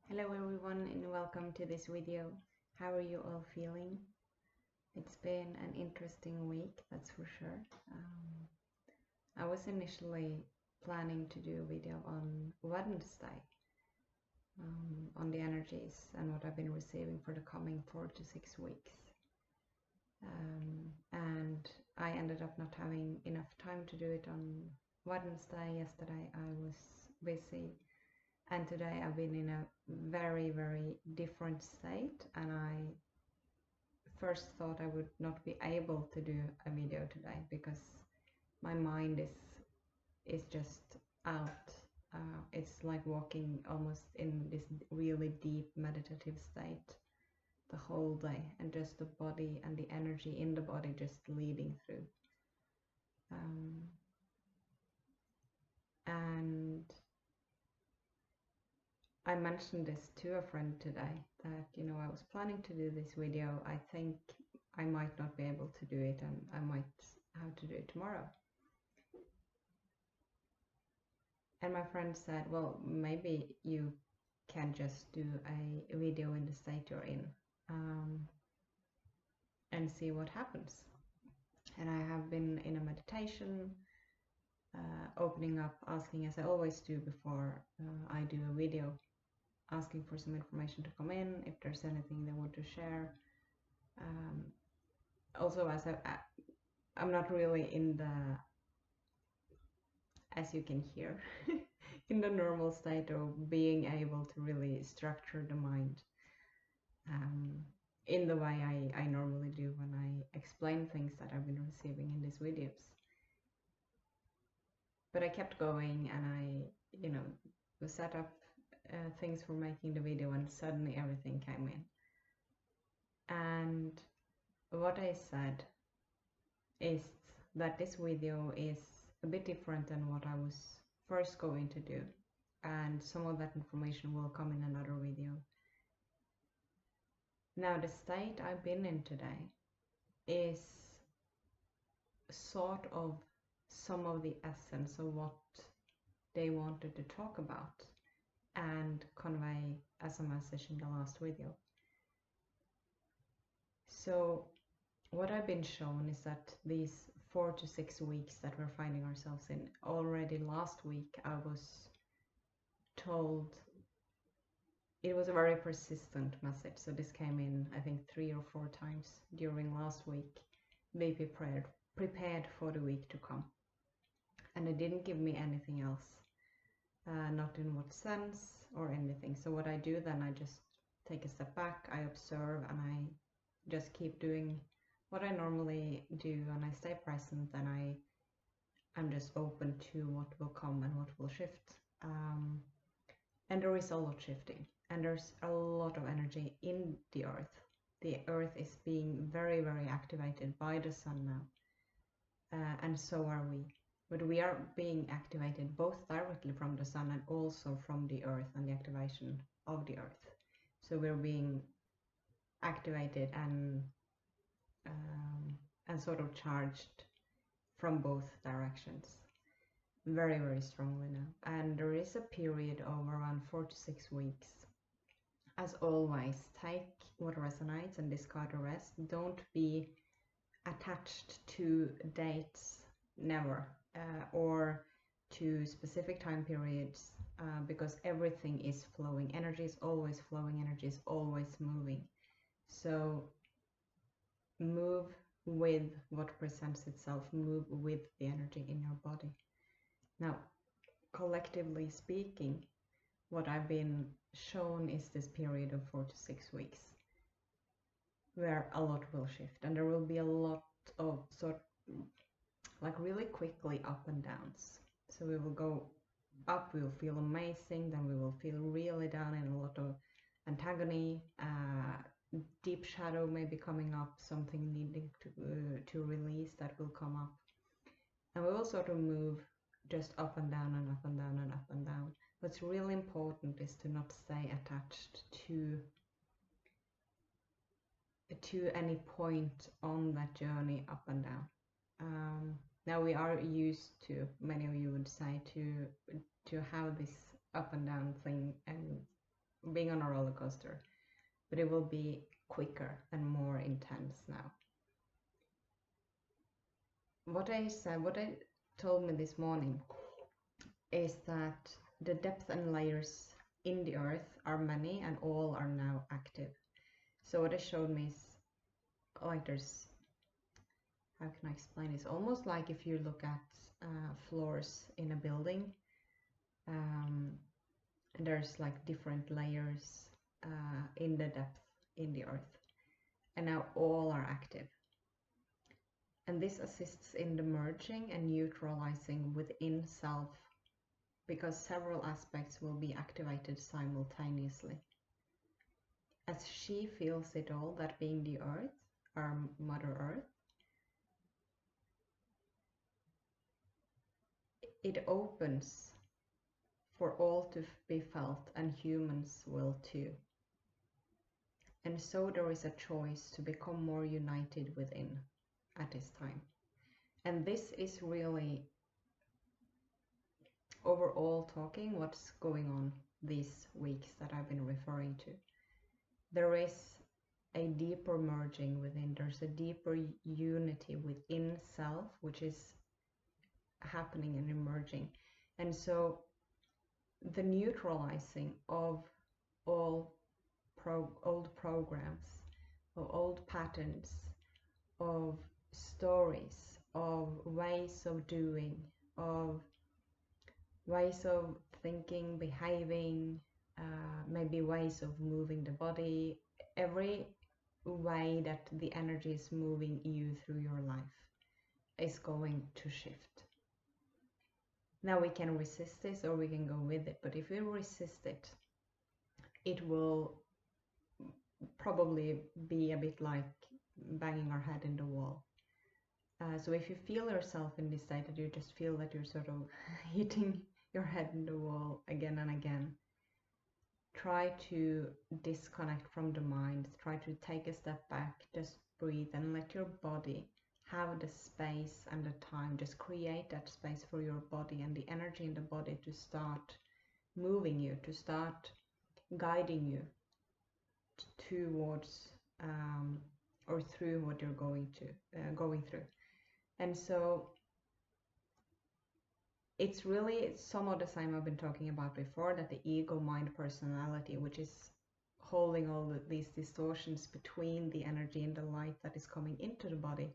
Hello everyone and welcome to this video. How are you all feeling? It's been an interesting week, that's for sure. I was initially planning to do a video on Wednesday, on the energies and what I've been receiving for the coming 4 to 6 weeks. And I ended up not having enough time to do it on Wednesday. Yesterday I was busy. And today I've been in a very, very different state, and I first thought I would not be able to do a video today because my mind is just out. It's like walking almost in this really deep meditative state the whole day, and just the body and the energy in the body just leading through. And I mentioned this to a friend today that, I was planning to do this video. I think I might not be able to do it and I might have to do it tomorrow. And my friend said, well, maybe you can just do a video in the state you're in and see what happens. And I have been in a meditation, opening up, asking, as I always do before I do a video, asking for some information to come in, if there's anything they want to share. Also, as I'm not really in the, as you can hear, in the normal state of being able to really structure the mind in the way I normally do when I explain things that I've been receiving in these videos. But I kept going, and I set up things for making the video, and suddenly everything came in. And what I said is that this video is a bit different than what I was first going to do, and some of that information will come in another video. Now, the state I've been in today is sort of some of the essence of what they wanted to talk about and convey as a message in the last video. So what I've been shown is that these 4 to 6 weeks that we're finding ourselves in, already last week I was told, it was a very persistent message, so this came in I think 3 or 4 times during last week. Be prepared for the week to come. And it didn't give me anything else, not in what sense or anything. So what I do then, I just take a step back, I observe, and I just keep doing what I normally do, and I stay present, and I'm just open to what will come and what will shift. And there is a lot shifting, and there's a lot of energy in the earth. The earth is being very, very activated by the sun now, and so are we. But we are being activated both directly from the sun and also from the earth and the activation of the earth. So we're being activated and sort of charged from both directions very, very strongly now. And there is a period of around 4 to 6 weeks. As always, take what resonates and discard the rest. Don't be attached to dates, never, or to specific time periods, because everything is flowing. Energy is always flowing, energy is always moving. So move with what presents itself, move with the energy in your body. Now, collectively speaking, what I've been shown is this period of 4 to 6 weeks where a lot will shift, and there will be a lot of like really quickly up and downs. So we will go up, we will feel amazing, then we will feel really down in a lot of antagony, deep shadow may be coming up, something needing to release that will come up, and we will sort of move just up and down and up and down and up and down. What's really important is to not stay attached to any point on that journey up and down. Now we are used to, many of you would say, to have this up and down thing and being on a roller coaster, but it will be quicker and more intense now. What I told me this morning is that the depth and layers in the earth are many and all are now active. So what it showed me is like there's, how can I explain this? Almost like if you look at floors in a building, there's like different layers in the depth in the earth, and now all are active. And this assists in the merging and neutralizing within self, because several aspects will be activated simultaneously. As she feels it all, that being the earth, our Mother Earth, it opens for all to be felt, and humans will too. And so there is a choice to become more united within at this time. And this is really overall talking what's going on these weeks that I've been referring to. There is a deeper merging within, there's a deeper unity within self, which is happening and emerging. And so the neutralizing of all old programs, of old patterns, of stories, of ways of doing, of ways of thinking, behaving, maybe ways of moving the body, every way that the energy is moving you through your life is going to shift. Now we can resist this or we can go with it, but if we resist it, it will probably be a bit like banging our head in the wall. So if you feel yourself in this state that you just feel that you're sort of hitting your head in the wall again and again, try to disconnect from the mind, try to take a step back, just breathe and let your body have the space and the time. Just create that space for your body and the energy in the body to start moving you, to start guiding you towards or through what you're going through. And so it's really some of the same I've been talking about before, that the ego, mind, personality, which is holding all these distortions between the energy and the light that is coming into the body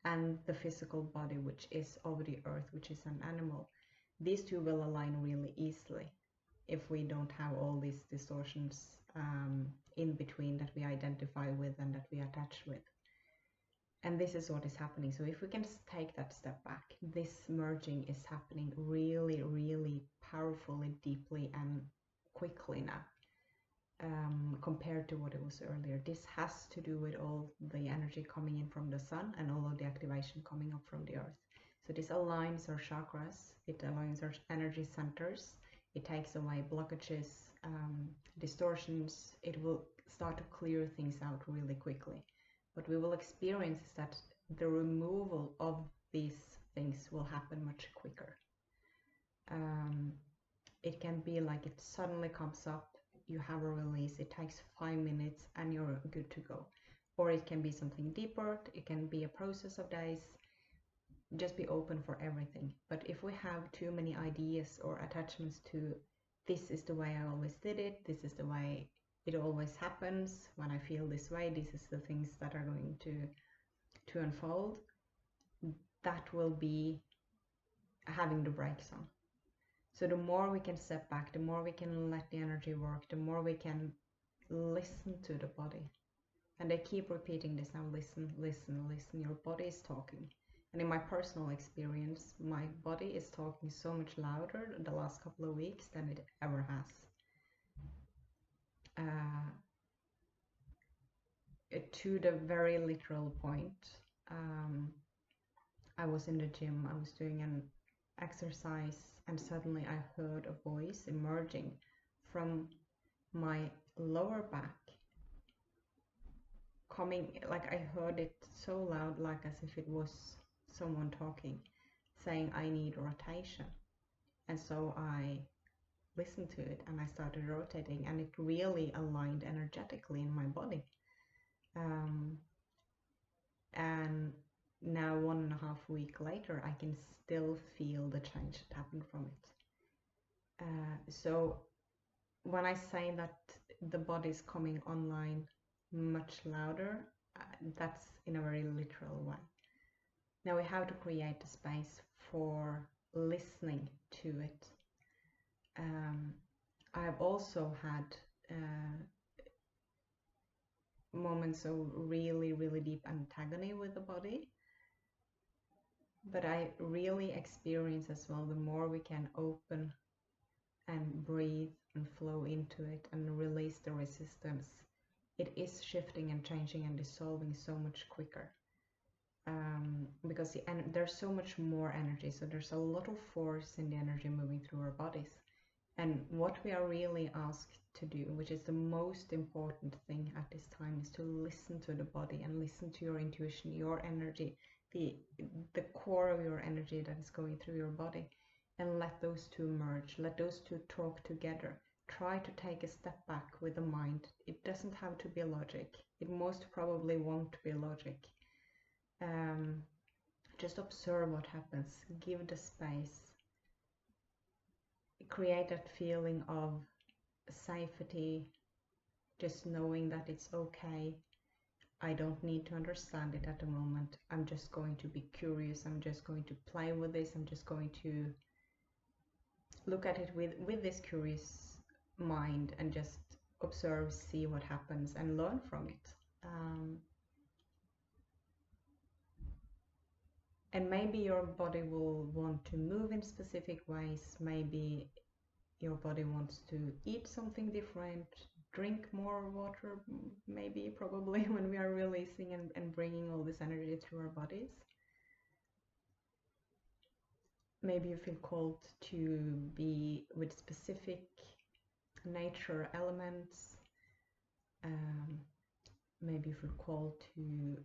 and the physical body, which is of the earth, which is an animal. These two will align really easily if we don't have all these distortions in between that we identify with and that we attach with. And this is what is happening. So if we can take that step back, this merging is happening really, really powerfully, deeply, and quickly now, compared to what it was earlier. This has to do with all the energy coming in from the sun and all of the activation coming up from the earth. So this aligns our chakras, it aligns our energy centers, it takes away blockages, distortions, it will start to clear things out really quickly. What we will experience is that the removal of these things will happen much quicker. It can be like it suddenly comes up, you have a release, it takes 5 minutes and you're good to go. Or it can be something deeper, it can be a process of days. Just be open for everything. But if we have too many ideas or attachments to this is the way I always did it, this is the way it always happens, when I feel this way, this is the things that are going to unfold, that will be having the brakes on. So the more we can step back, the more we can let the energy work, the more we can listen to the body. And I keep repeating this now, listen, listen, listen, your body is talking. And in my personal experience, my body is talking so much louder the last couple of weeks than it ever has. To the very literal point, I was in the gym, I was doing an exercise, and suddenly I heard a voice emerging from my lower back, coming, like I heard it so loud, like as if it was someone talking, saying I need rotation. And so I listened to it and I started rotating, and it really aligned energetically in my body. Um, and now 1.5 weeks later, I can still feel the change that happened from it. So when I say that the body is coming online much louder, that's in a very literal way. Now we have to create a space for listening to it. I've also had moments of really, really deep antagony with the body, but I really experience as well, the more we can open and breathe and flow into it and release the resistance, it is shifting and changing and dissolving so much quicker. Because there's so much more energy, so there's a lot of force in the energy moving through our bodies. And what we are really asked to do, which is the most important thing at this time, is to listen to the body and listen to your intuition, your energy, the core of your energy that is going through your body, and let those two merge, let those two talk together. Try to take a step back with the mind. It doesn't have to be logic. It most probably won't be logic. Just observe what happens. Give the space. Create that feeling of safety, just knowing that it's okay. I don't need to understand it at the moment. I'm just going to be curious. I'm just going to play with this. I'm just going to look at it with this curious mind and just observe, see what happens, and learn from it. And maybe your body will want to move in specific ways. Maybe your body wants to eat something different, drink more water, maybe, probably, when we are releasing and bringing all this energy through our bodies. Maybe you feel called to be with specific nature elements. Maybe you feel called to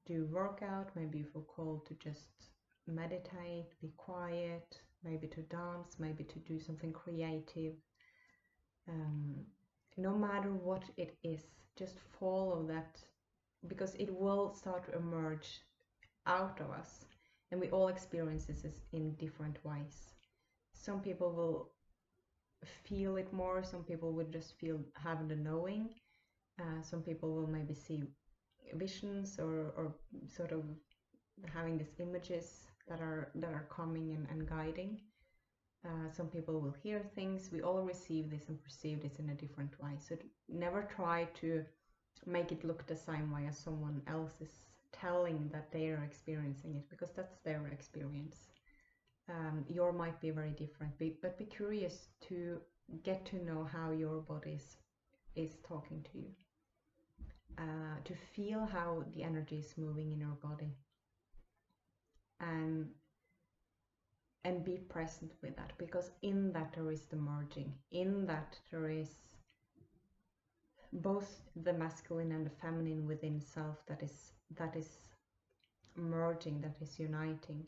do workout. Maybe you feel called to just meditate, be quiet, maybe to dance, maybe to do something creative. No matter what it is, just follow that, because it will start to emerge out of us, and we all experience this in different ways. Some people will feel it more, some people would just have the knowing, some people will maybe see visions or sort of having these images that are coming and guiding. Some people will hear things. We all receive this and perceive this in a different way. So never try to make it look the same way as someone else is telling that they are experiencing it, because that's their experience. Your might be very different, but be curious to get to know how your body is talking to you, to feel how the energy is moving in your body, and be present with that, because in that there is the merging, in that there is both the masculine and the feminine within self that is merging, that is uniting.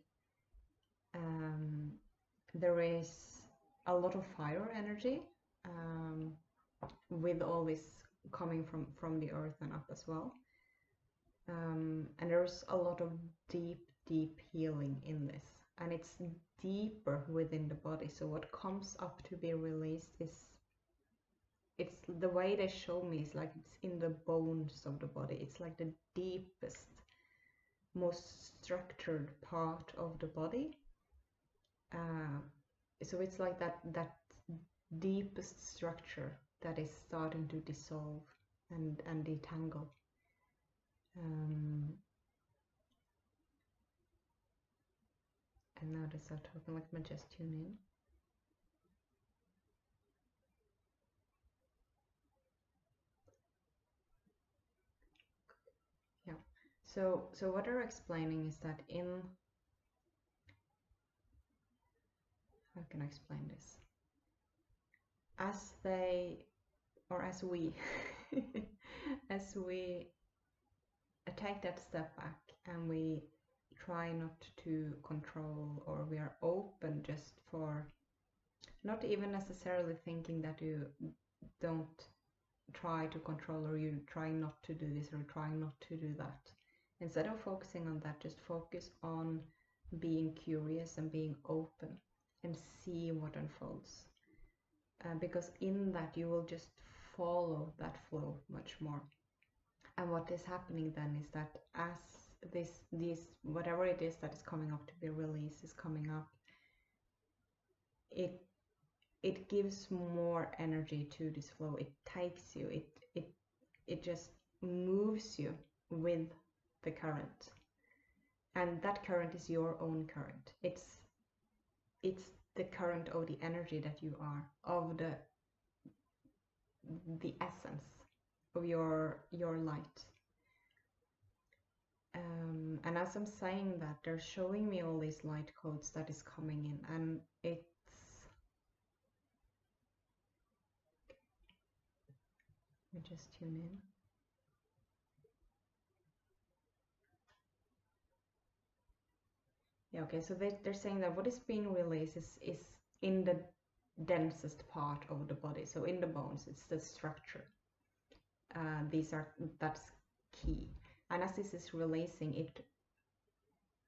There is a lot of fire energy, with all this coming from the earth and up as well, and there's a lot of deep healing in this, and it's deeper within the body. So what comes up to be released it's the way they show me is like it's in the bones of the body. It's like the deepest, most structured part of the body. So it's like that deepest structure that is starting to dissolve and detangle. And now they start talking, let me just tune in. Yeah. So what they're explaining is that how can I explain this? As we as we take that step back and we try not to control, or we are open just for Not even necessarily thinking that you don't try to control, or you're trying not to do this or trying not to do that. Instead of focusing on that, just focus on being curious and being open and see what unfolds. Because in that you will just follow that flow much more. And what is happening then is that as this whatever it is that is coming up to be released is coming up, it it gives more energy to this flow. It takes you, it just moves you with the current, and that current is your own current. It's the current of the energy that you are, of the essence of your light. And as I'm saying that, they're showing me all these light codes that is coming in, and it's, let me just tune in. Yeah, okay, so they're saying that what is being released is in the densest part of the body, so in the bones, it's the structure. That's key. And as this is releasing,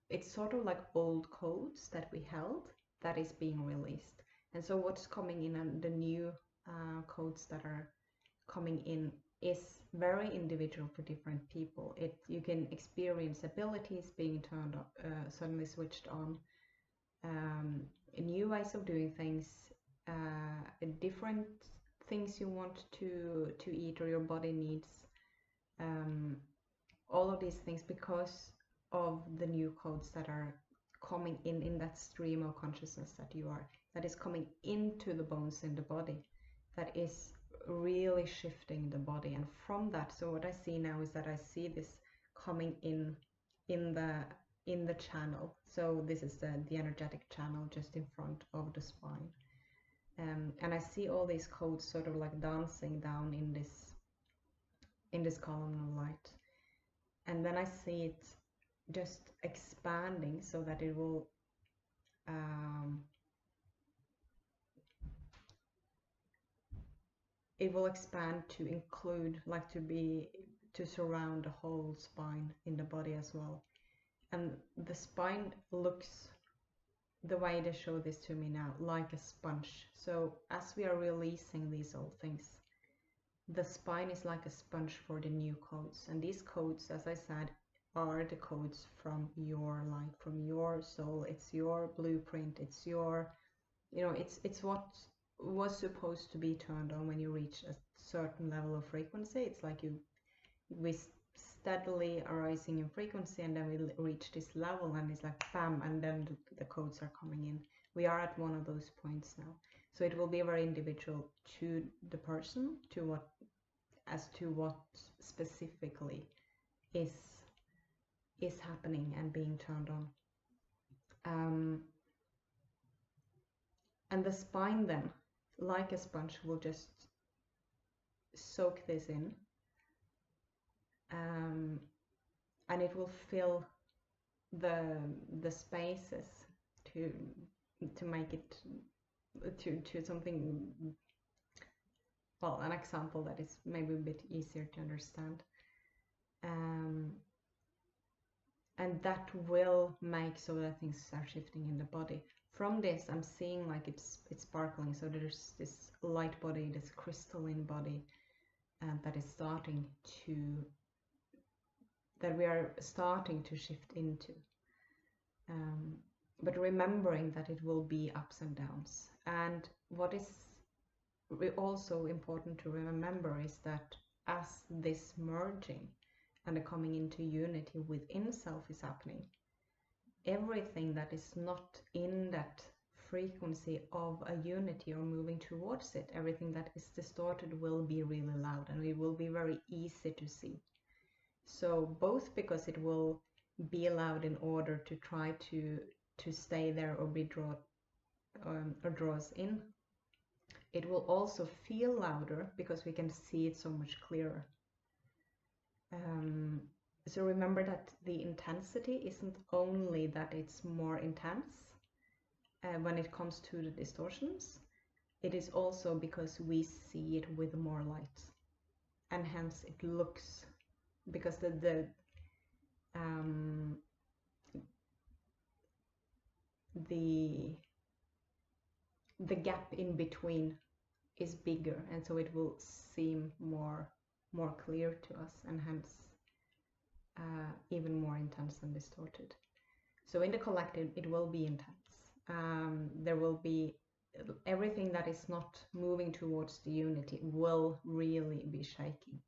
it's sort of like old codes that we held that is being released. And so what's coming in, and the new codes that are coming in, is very individual for different people. You can experience abilities being turned up, suddenly switched on, new ways of doing things, different things you want to eat or your body needs, all of these things because of the new codes that are coming in that stream of consciousness that is coming into the bones in the body, that is really shifting the body. And from that, so what I see now is that I see this coming in the channel. So this is the energetic channel just in front of the spine, and I see all these codes sort of like dancing down in this column of light. And then I see it just expanding so that it will expand to include, like, to surround the whole spine in the body as well. And the spine looks, the way they show this to me now, like a sponge. So as we are releasing these old things, the spine is like a sponge for the new codes. And these codes, as I said, are the codes from your life, from your soul. It's your blueprint. It's your, it's what was supposed to be turned on when you reach a certain level of frequency. It's like we steadily are rising in frequency, and then we reach this level, and it's like bam, and then the codes are coming in. We are at one of those points now. So it will be very individual to the person, as to what specifically is happening and being turned on. And the spine then, like a sponge, will just soak this in, and it will fill the spaces to make it to something, well, an example that is maybe a bit easier to understand. And that will make so that things start shifting in the body. From this, I'm seeing like it's sparkling. So there's this light body, this crystalline body, that we are starting to shift into. But remembering that it will be ups and downs. And what is also important to remember is that as this merging and the coming into unity within self is happening, everything that is not in that frequency of a unity or moving towards it, everything that is distorted, will be really loud, and it will be very easy to see. So both because it will be loud in order to try to stay there or be draw us in, it will also feel louder because we can see it so much clearer. So remember that the intensity isn't only that it's more intense when it comes to the distortions, it is also because we see it with more light, and hence it looks, because um, the gap in between is bigger, and so it will seem more clear to us, and hence even more intense and distorted. So in the collective, it will be intense. There will be everything that is not moving towards the unity will really be shaking.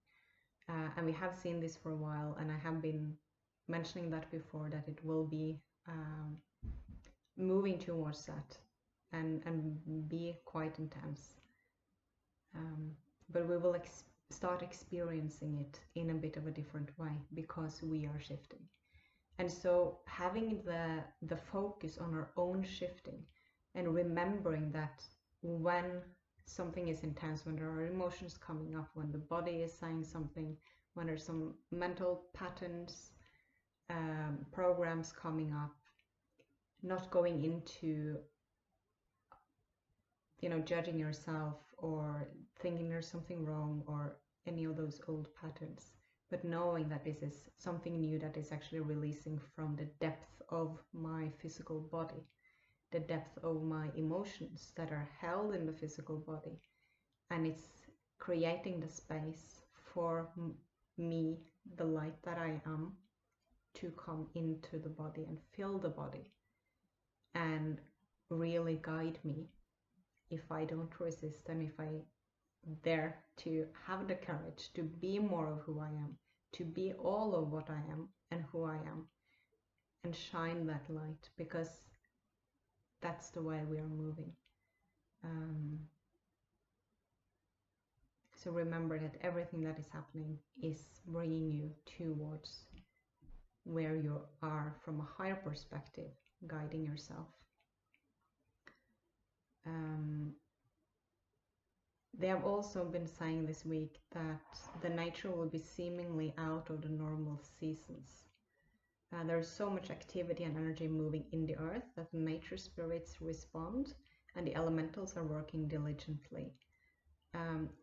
And we have seen this for a while, and I have been mentioning that before, that it will be moving towards that and be quite intense. But we will start experiencing it in a bit of a different way because we are shifting. And so having the focus on our own shifting and remembering that when something is intense, when there are emotions coming up, when the body is saying something, when there's some mental patterns, programs coming up, not going into, judging yourself or thinking there's something wrong or any of those old patterns, but knowing that this is something new that is actually releasing from the depth of my physical body, the depth of my emotions that are held in the physical body, and it's creating the space for me, the light that I am, to come into the body and fill the body and really guide me if I don't resist, and if I dare to have the courage to be more of who I am, to be all of what I am and who I am, and shine that light, because that's the way we are moving. So remember that everything that is happening is bringing you towards where you are from a higher perspective, guiding yourself. They have also been saying this week that the nature will be seemingly out of the normal seasons. There's so much activity and energy moving in the earth that the nature spirits respond, and the elementals are working diligently.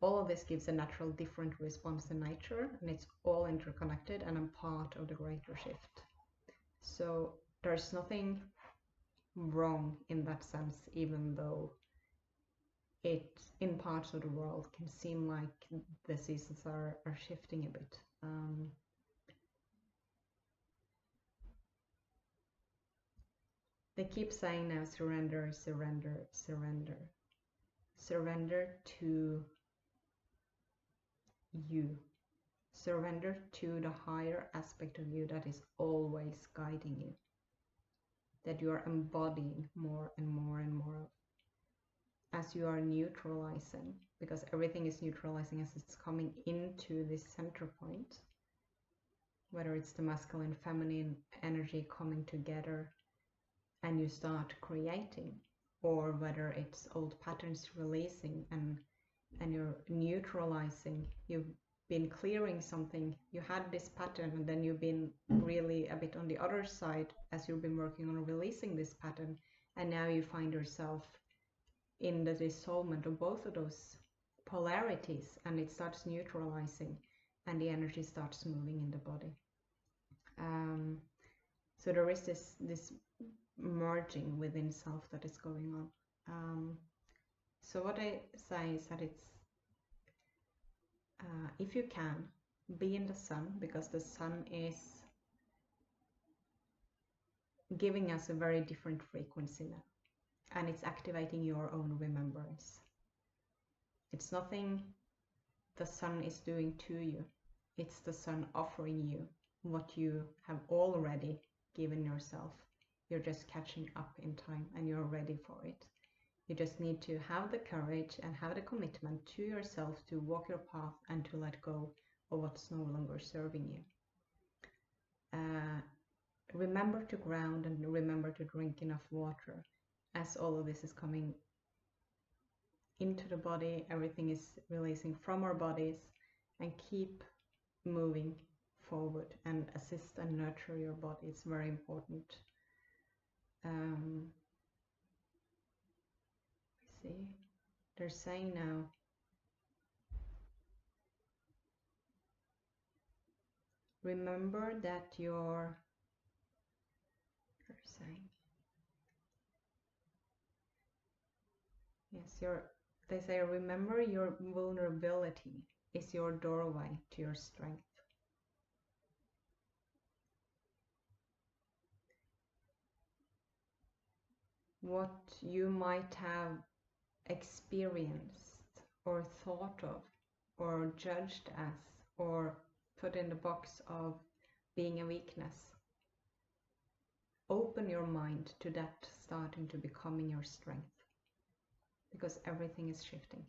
All of this gives a natural different response in nature, and it's all interconnected and a part of the greater shift. So there's nothing wrong in that sense, even though it in parts of the world can seem like the seasons are shifting a bit. They keep saying now, surrender, surrender, surrender. Surrender to you. Surrender to the higher aspect of you that is always guiding you, that you are embodying more and more and more of. As you are neutralizing, because everything is neutralizing as it's coming into this center point, whether it's the masculine, feminine energy coming together and you start creating, or whether it's old patterns releasing and you're neutralizing, you've been clearing something, you had this pattern and then you've been really a bit on the other side as you've been working on releasing this pattern, and now you find yourself in the dissolvement of both of those polarities, and it starts neutralizing and the energy starts moving in the body. So there is this merging within self that is going on. So what I say is that it's if you can, be in the sun, because the sun is giving us a very different frequency now, and it's activating your own remembrance. It's nothing the sun is doing to you, it's the sun offering you what you have already given yourself. You're just catching up in time and you're ready for it. You just need to have the courage and have the commitment to yourself to walk your path and to let go of what's no longer serving you. Remember to ground and remember to drink enough water as all of this is coming into the body. Everything is releasing from our bodies, and keep moving forward and assist and nurture your body. It's very important. Let's see. They're saying now, remember that they're saying, yes, they say, remember your vulnerability is your doorway to your strength. What you might have experienced or thought of or judged as or put in the box of being a weakness, open your mind to that starting to becoming your strength, because everything is shifting.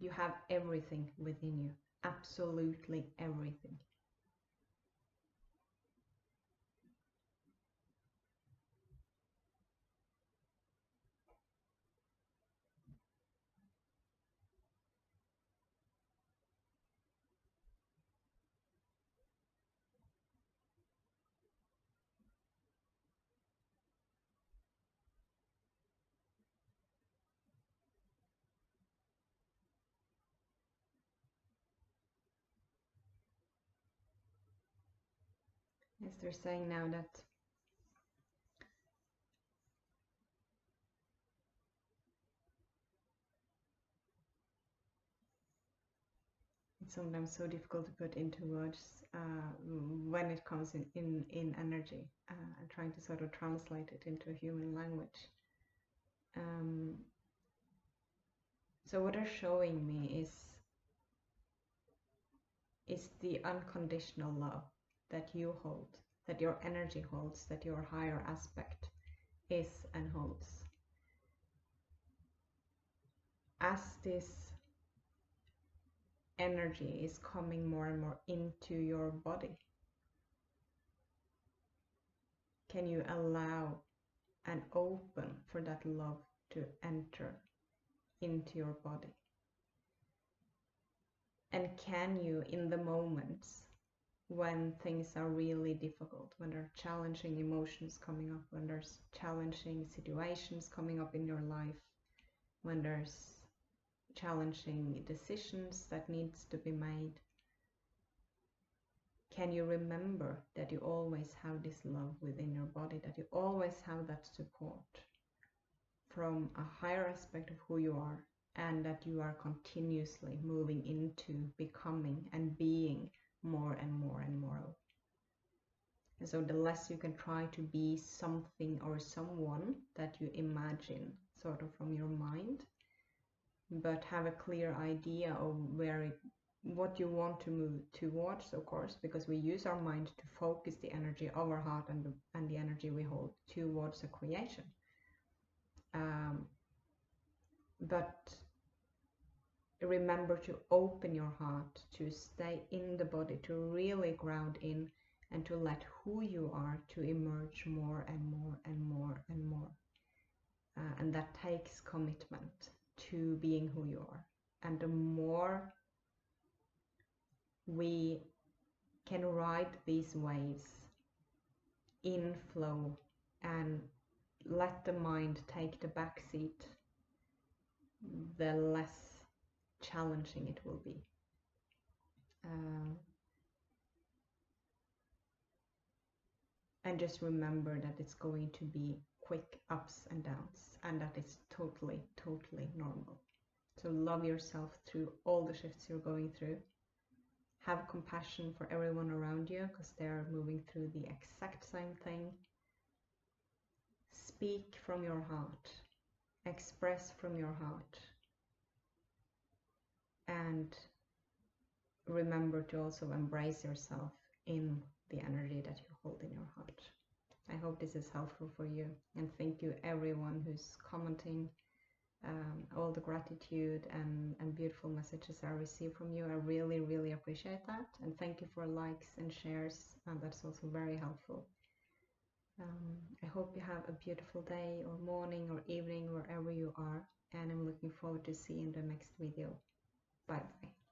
You have everything within you, absolutely everything. Yes, they're saying now that it's sometimes so difficult to put into words when it comes in energy, and trying to sort of translate it into a human language. So what they're showing me is the unconditional love that you hold, that your energy holds, that your higher aspect is and holds. As this energy is coming more and more into your body, can you allow and open for that love to enter into your body? And can you, in the moments when things are really difficult, when there are challenging emotions coming up, when there's challenging situations coming up in your life, when there's challenging decisions that needs to be made, can you remember that you always have this love within your body, that you always have that support from a higher aspect of who you are, and that you are continuously moving into becoming and being more and more and more of. And so the less you can try to be something or someone that you imagine sort of from your mind, but have a clear idea of what you want to move towards, of course, because we use our mind to focus the energy of our heart and the energy we hold towards a creation. But remember to open your heart, to stay in the body, to really ground in, and to let who you are to emerge more and more and more and more. And that takes commitment to being who you are. And the more we can ride these waves in flow and let the mind take the back seat, the less challenging it will be. And just remember that it's going to be quick ups and downs, and that is totally, totally normal. So love yourself through all the shifts you're going through. Have compassion for everyone around you, because they're moving through the exact same thing. Speak from your heart. Express from your heart. And remember to also embrace yourself in the energy that you hold in your heart. I hope this is helpful for you, and thank you everyone who's commenting, all the gratitude and beautiful messages I receive from you. I really, really appreciate that, and thank you for likes and shares, and that's also very helpful. I hope you have a beautiful day or morning or evening wherever you are, and I'm looking forward to seeing the next video. Bye bye.